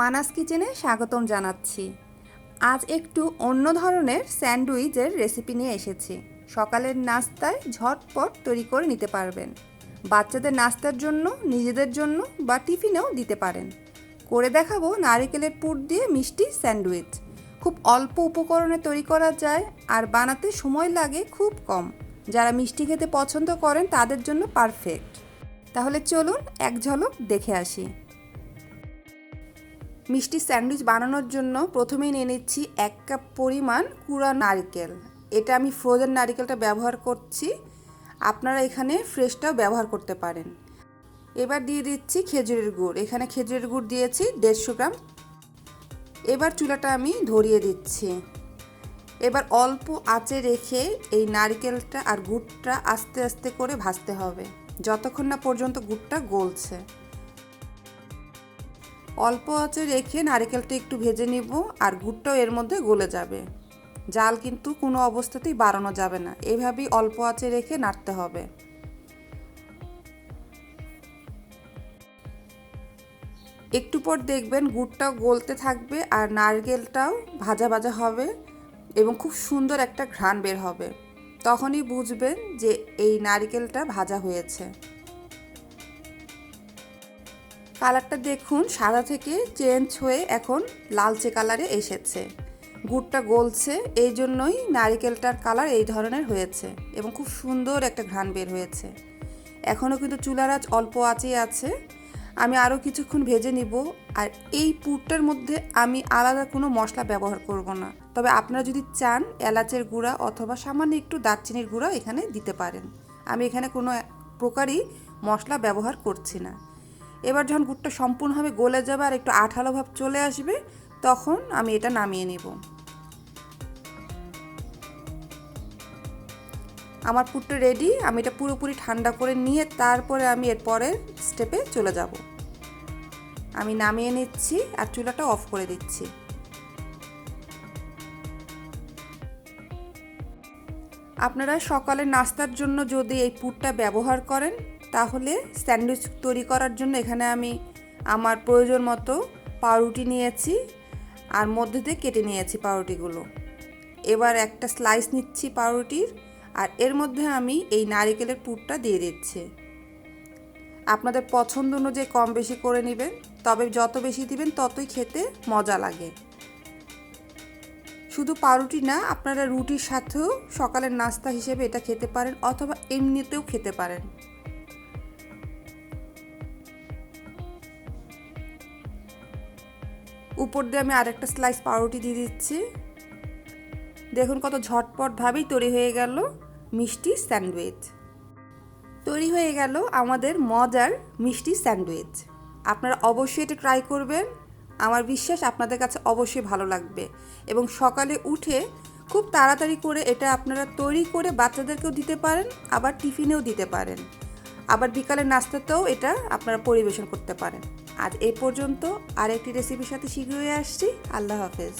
মানাস কিচেনে স্বাগতম জানাচ্ছি। আজ একটু অন্য ধরনের স্যান্ডউইচের রেসিপি নিয়ে এসেছি। সকালের নাস্তায় ঝটপট তৈরি করে নিতে পারবেন। বাচ্চাদের নাস্তার জন্য, নিজেদের জন্য বা টিফিনেও দিতে পারেন। করে দেখাবো নারকেলের পুর দিয়ে মিষ্টি স্যান্ডউইচ। খুব অল্প উপকরণে তৈরি করা যায় আর বানাতে সময় লাগে খুব কম। যারা মিষ্টি খেতে পছন্দ করেন তাদের জন্য পারফেক্ট। তাহলে চলুন এক ঝলক দেখে আসি। মিষ্টি স্যান্ডউইচ বানানোর জন্য প্রথমেই নিয়ে নিচ্ছি 1 কাপ পরিমাণ কুড়া নারকেল। এটা আমি ফ্রোজেন নারকেলটা ব্যবহার করছি, আপনারা এখানে ফ্রেশটাও ব্যবহার করতে পারেন। এবার দিয়ে দিচ্ছি খেজুরের গুড়। এখানে খেজুরের গুড় দিয়েছি 150 গ্রাম। এবার চুলাটা আমি ধরিয়ে দিচ্ছি। এবার অল্প আঁচে রেখে এই নারকেলটা আর গুড়টা আস্তে আস্তে করে ভাজতে হবে, যতক্ষণ না পর্যন্ত গুড়টা গলছে। অল্প আঁচে রেখে নারকেলটা একটু ভেজে নিব আর গুড়টাও এর মধ্যে গলে যাবে। জাল কিন্তু কোনো অবস্থাতেই বাড়ানো যাবে না, এভাবেই অল্প আঁচে রেখে নাড়তে হবে। একটু পর দেখবেন গুড়টাও গলতে থাকবে আর নারকেলটাও ভাজা ভাজা হবে এবং খুব সুন্দর একটা ঘ্রাণ বের হবে। তখনই বুঝবেন যে এই নারকেলটা ভাজা হয়েছে। কালারটা দেখুন, সাদা থেকে চেঞ্জ হয়ে এখন লালচে কালারে এসেছে। গুড়টা গলছে, এই জন্যই নারকেলটার কালার এই ধরনের হয়েছে এবং খুব সুন্দর একটা ঘ্রাণ বের হয়েছে। এখনও কিন্তু চুলার আঁচ অল্প আঁচেই আছে। আমি আরও কিছুক্ষণ ভেজে নিব। আর এই পুরটার মধ্যে আমি আলাদা কোনো মশলা ব্যবহার করব না, তবে আপনারা যদি চান এলাচের গুঁড়া অথবা সামান্য একটু দারচিনির গুঁড়া এখানে দিতে পারেন। আমি এখানে কোনো প্রকারই মশলা ব্যবহার করছি না। এবার যখন গুড়টা সম্পূর্ণভাবে গলে যাবে আর একটু আঠালো ভাব চলে আসবে, তখন আমি এটা নামিয়ে নেব। আমার পুরটা রেডি। আমি এটা পুরোপুরি ঠান্ডা করে নিয়ে তারপরে আমি এর পরের স্টেপে চলে যাব। আমি নামিয়ে নিচ্ছি আর চুলাটা অফ করে দিচ্ছি। আপনারা সকালের নাস্তার জন্য যদি এই পুরটা ব্যবহার করেন, তাহলে স্যান্ডউইচ তৈরি করার জন্য এখানে আমি আমার প্রয়োজন মতো পাউরুটি নিয়েছি আর মধ্যে দিয়ে কেটে নিয়েছি পাউরুটিগুলো। এবার একটা স্লাইস নিচ্ছি পাউরুটির আর এর মধ্যে আমি এই নারকেলের পুরটা দিয়ে দিচ্ছি। আপনাদের পছন্দ অনুযায়ী কম বেশি করে নেবেন, তবে যত বেশি দিবেন ততই খেতে মজা লাগে। শুধু পাউরুটি না, আপনারা রুটির সাথেও সকালের নাস্তা হিসেবে এটা খেতে পারেন অথবা এমনিতেও খেতে পারেন। উপর দিয়ে আমি আরেকটা স্লাইস পাউরুটি দিয়ে দিচ্ছি। দেখুন কত ঝটপটভাবেই তৈরি হয়ে গেল মিষ্টি স্যান্ডউইচ। তৈরি হয়ে গেল আমাদের মজার মিষ্টি স্যান্ডউইচ। আপনারা অবশ্যই এটা ট্রাই করবেন। আমার বিশ্বাস আপনাদের কাছে অবশ্যই ভালো লাগবে। এবং সকালে উঠে খুব তাড়াতাড়ি করে এটা আপনারা তৈরি করে বাচ্চাদেরকেও দিতে পারেন, আবার টিফিনেও দিতে পারেন, আবার বিকালের নাস্তাতেও এটা আপনারা পরিবেশন করতে পারেন। আজ এই পর্যন্ত, আরেকটি রেসিপির সাথে শীঘ্রই আসছি। আল্লাহ হাফেজ।